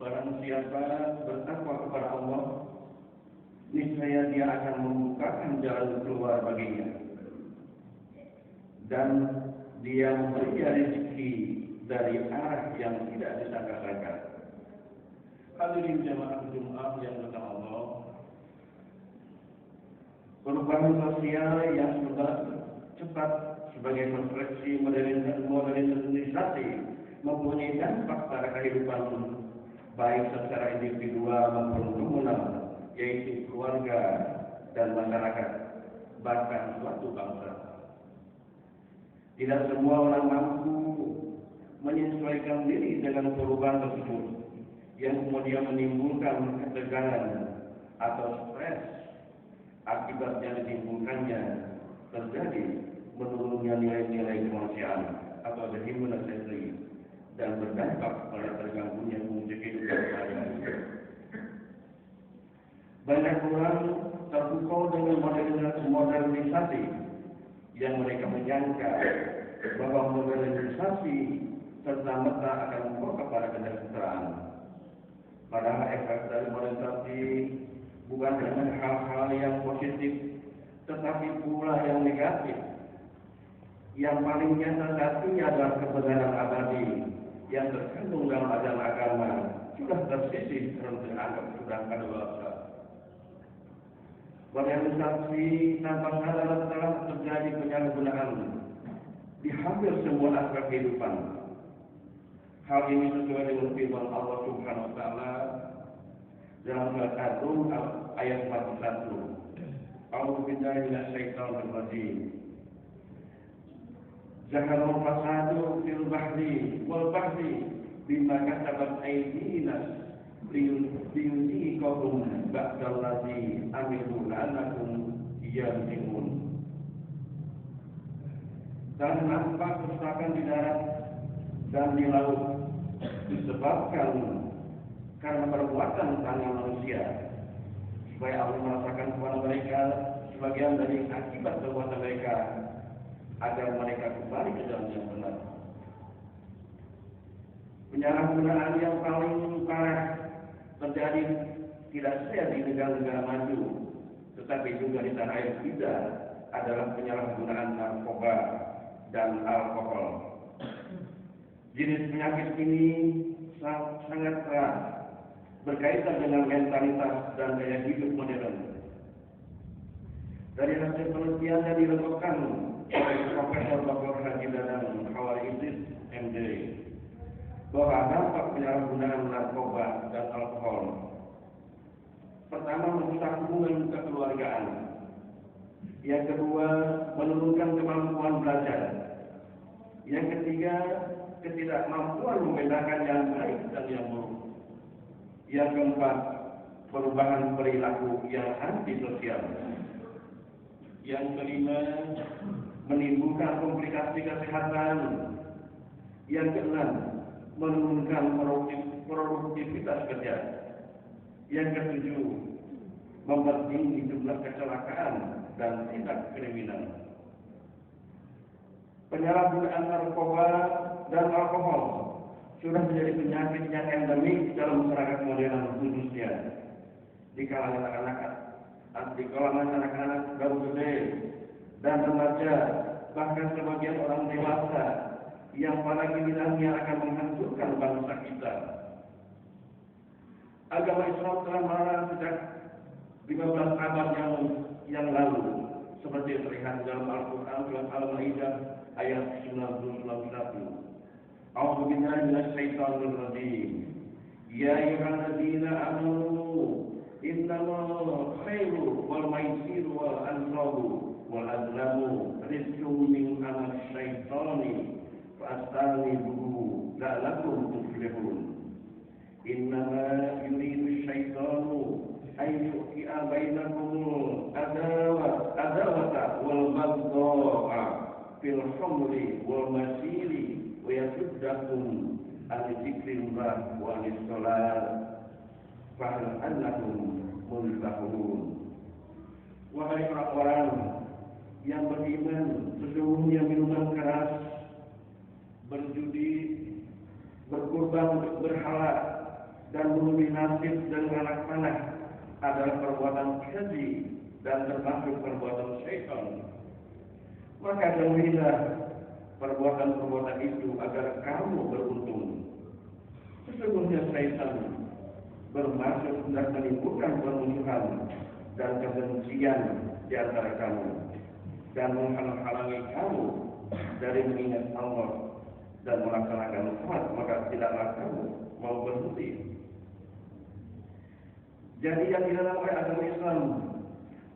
Barang siapa bertakwa kepada Allah, niscaya Dia akan membukakan jalan keluar baginya, dan Dia memberi rezeki dari arah yang tidak disangka-sangka. Hadirin jamaah Jumat yang berkah Allah, perubahan sosial yang sudah cepat sebagai konstruksi modernisasi mempunyai dampak pada kehidupan baik secara individual maupun komunal, yaitu keluarga dan masyarakat, bahkan suatu bangsa. Tidak semua orang mampu menyesuaikan diri dengan perubahan tersebut, yang kemudian menimbulkan ketegangan atau stres. Akibat yang ditimbulkannya terjadi menurunnya nilai-nilai kemanusiaan atau the human necessity dan berdampak pada terganggunya fungsi kehidupan sehari-hari. Banyak orang terpukau dengan modernisasi yang mereka menyangka bahwa modernisasi serta-merta akan membawa kepada kesejahteraan. Padahal efek dari modernisasi bukan hanya hal-hal yang positif, tetapi pula yang negatif. Yang paling biasa satunya adalah kebenaran abadi yang terkandung dalam ajaran agama sudah tersisih dan dianggap sudah kadaluarsa. Modernisasi tanpa sadar telah terjadi penyalahgunaan di hampir semua aspek kehidupan. Hal ini sesuai dengan firman Allah Subhanahu wa taala dalam surat Ar-Rum ayat 41. A'udzu billahi minasyaitonir rajim. Zaharul fasadu fil bahri wal bahri bima kasabat aydinas liyuziqahum ba'dallazi amilu la'allakum yarji'un. Dan nampak kerusakan di darat dan di laut disebabkan karena perbuatan tangan manusia, supaya Allah merasakan kepada mereka sebagian dari akibat perbuatan mereka, agar mereka kembali ke jalan yang benar. Penyalahgunaan yang paling parah terjadi tidak saja di negara-negara maju, tetapi juga di tanah air kita adalah penyalahgunaan narkoba dan alkohol. Jenis penyakit ini sangat erat berkaitan dengan mentalitas dan gaya hidup modern. Dari hasil penelitian yang dilakukan oleh Profesor Dr. Haji Dadang Khawarizid MD, bahwa dampak penyalahgunaan narkoba dan alkohol pertama merusak hubungan kekeluargaan, yang kedua menurunkan kemampuan belajar, yang ketiga ketidakmampuan membedakan yang baik dan yang buruk, yang keempat perubahan perilaku yang antisosial, yang kelima menimbulkan komplikasi kesehatan, yang keenam menurunkan produktivitas kerja, yang ketujuh mempertinggi jumlah kecelakaan dan tindak kriminal. Penyalahgunaan narkoba dan alkohol sudah menjadi penyakit yang endemik dalam masyarakat modern, khususnya di kalangan anak-anak baru gede dan remaja, bahkan sebagian orang dewasa yang pada gilirannya akan menghancurkan bangsa kita. Agama Islam telah melarang sejak 15 abad yang lalu, seperti terlihat dalam Al-Quran surat Al-Maidah ayat 91. A'udzu billahi minasyaitonir rajim. Ya ayyuhalladzina amanu innamal khairu wal maisiru wal ansabu wal azlamu rizqun min amal syaitani fastanibuhu la'allakum tuflihun. Innama yuridu syaitanu an yuqi'a bainakum adawata wal baghdha'a fil khamri wal masiri wa yasuddakum an dzikrillah wa anis shalat fahal annakum muntahun. Wahai orang-orang yang beriman, sesungguhnya minuman keras, berjudi, berkurban untuk berhala, dan mengundi nasib dan anak panah adalah perbuatan keji dan termasuk perbuatan syaitan. Maka jauhilah perbuatan-perbuatan itu agar kamu beruntung. Sesungguhnya syaitan bermaksud hendak menimbulkan permusuhan dan kebencian di antara kamu dan menghalang-halangi kamu dari mengingat Allah dan melaksanakan sholat, maka tidaklah kamu mau berhenti. Jadi yang dilarang oleh agama Islam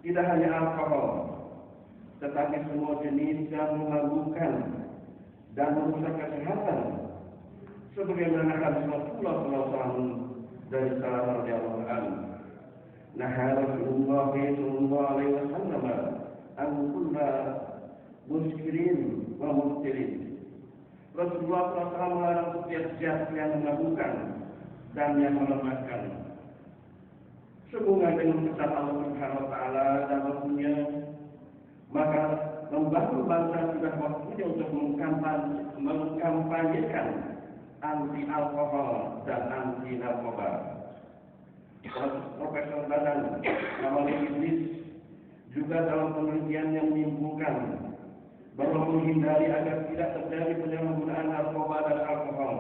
tidak hanya alkohol, tetapi semua jenis yang memabukkan dan merusak kesehatan, sebagaimana hadis Rasulullah SAW dari Salamah radhiyallahu anhu. Nah, Rasulullah sallallahu alaihi wasallam an kulla muskirin wa muftirin. Rasulullah SAW melarang setiap zat yang mengabulkan dan yang melemahkan. Sehubungan dengan pesan Allah Subhanahu wa taala dan Rasulnya, maka membangun bangsa sudah waktunya untuk mengkampanyekan anti alkohol dan anti narkoba. Profesor Dadan Kamal Idris juga dalam penelitiannya menyimpulkan bahwa menghindari agar tidak terjadi penyalahgunaan narkoba dan alkohol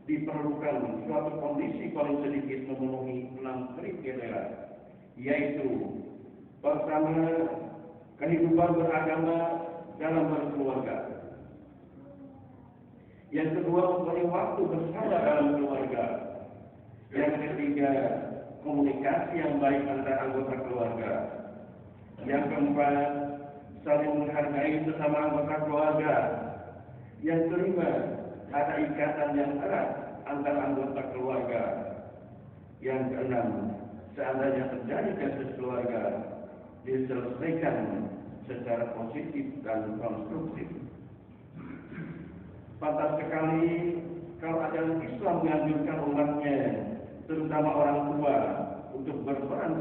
diperlukan suatu kondisi paling sedikit memenuhi 6 kriteria, yaitu pertama, kehidupan beragama dalam berkeluarga. Yang kedua, mempunyai waktu bersama dalam keluarga. Yang ketiga, komunikasi yang baik antara anggota keluarga. Yang keempat, saling menghargai sesama anggota keluarga. Yang kelima, ada ikatan yang erat antara anggota keluarga. Yang keenam, seandainya terjadi kasus keluarga, diselesaikan secara positif dan konstruktif. Pantas sekali kalau ajaran Islam menganjurkan umatnya, terutama orang tua, untuk berperan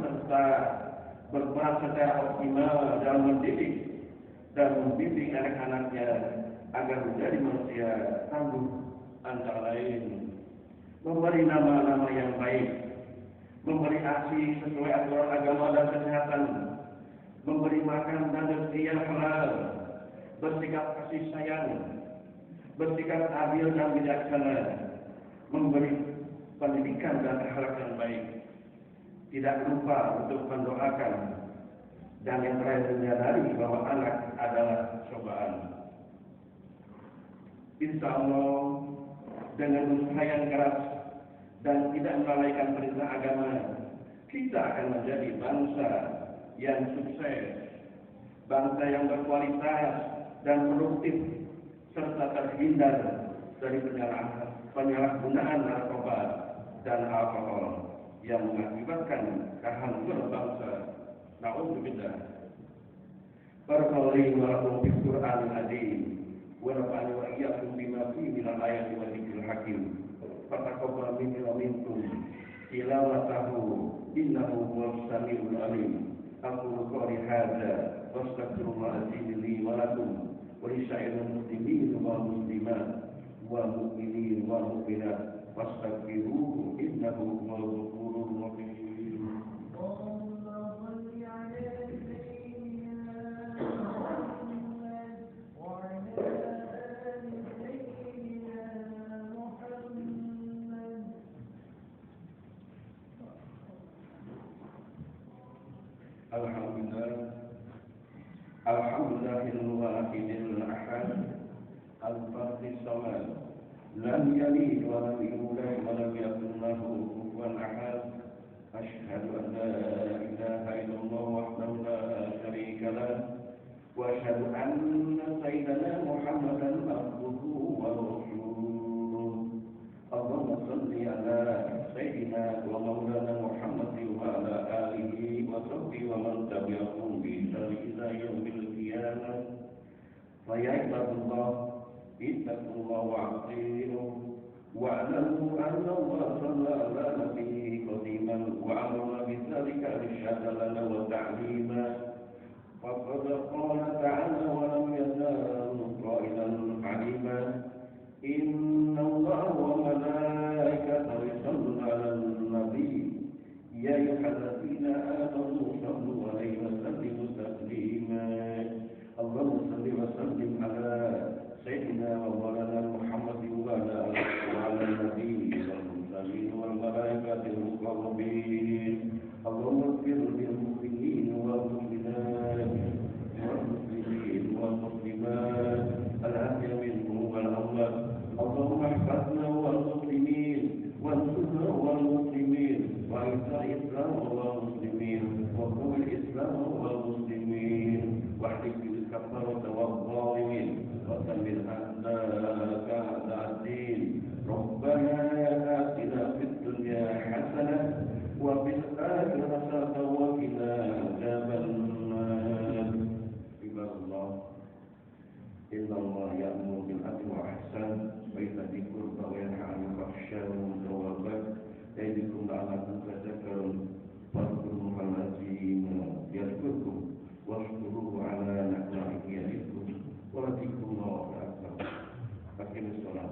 secara optimal dalam mendidik dan membimbing anak-anaknya agar menjadi manusia tangguh, antara lain memberi nama-nama yang baik, memberi ASI sesuai aturan agama dan kesehatan, memberi makan dan rezeki yang halal, bersikap kasih sayang, bersikap adil dan bijaksana, memberi pendidikan dan akhlak yang baik, tidak lupa untuk mendoakan, dan yang terakhir menyadari bahwa anak adalah cobaan. Insya Allah dengan usaha yang keras dan tidak melalaikan perintah agama, kita akan menjadi bangsa yang sukses, bangsa yang berkualitas dan produktif, serta terhindar dari penyalahgunaan narkoba dan alkohol yang mengakibatkan kehancuran bangsa. Na'udzubillah. Barakallahu wa lakum fil Qur'anil azim wa nafa'ani wa iyyakum bima fihi minal ayati wa dzikril hakim. Fataqabbal minni wa minkum tilawatahu innahu huwas samiul alim. Aqulu qawli hadza wa astaghfirullah li wa lakum wa lisa'iril muslimin wal muslimat wa mu'minin wa mu'minat fastaghfiruhu innahu huwal ghafurur rahim. Alhamdulillahil wahidil ahad al-fardis samad lam yalid wa lam yulad wa lam yakul lahu kufuwan ahad. Asyhadu an la ilaha illallah wahdahu la syarika lah wa asyhadu anna sayyidana Muhammadan abduhu wa rasuluh. Allahumma shalli ala sayyidina wa maulana Muhammadin wa ala alihi wa sahbihi wa man tabi'ahum bi ihsan ila yaumil qiyamah. Fa ya ibadallah, ittaqullaha wa ati'uhu wa'lamu anna Allah shalla ala nabiyhi qadiman wa amara bi dzalika irsyada lana wa ta'lima. Faqad qala ta'ala wa lam yazal qailan alima. Inna Allah wa malaikatahu yusalluna 'alan nabi ya ayyuhalladzina amanu sallu 'alaihi wa sallimu taslima. Allahumma salli wa sallim ala sayyidina wa maulana Muhammadin wa ala nabiyyi wal mursalin wal malaikatil muqarrabin. Allahumma ighfir lil mu'minin wal mu'minat wal muslimin wal muslimat al-ahya'i minhum wal amwat. Allahumma ihfazna wal muslimin wansurna wal muslimin wa izzil islam wal muslimin wa qul islam wal muslimin wa ahdik kafarata wal zalimin wa tamil a'daka a'da'ad-din. Rabbana atina fid dunya hasanah wa fil akhirati hasanah wa qina adzabannar. Ibadallah, يأمر بالعدل والإحسان وإيتاء ذي القربى وينهى عن الفحشاء والمنكر والبغي يعظكم لعلكم تذكرون فاذكروا الله العظيم يذكركم واشكروه على نعمائه يزدكم ولذكر الله أكبر. أقم الصلاة.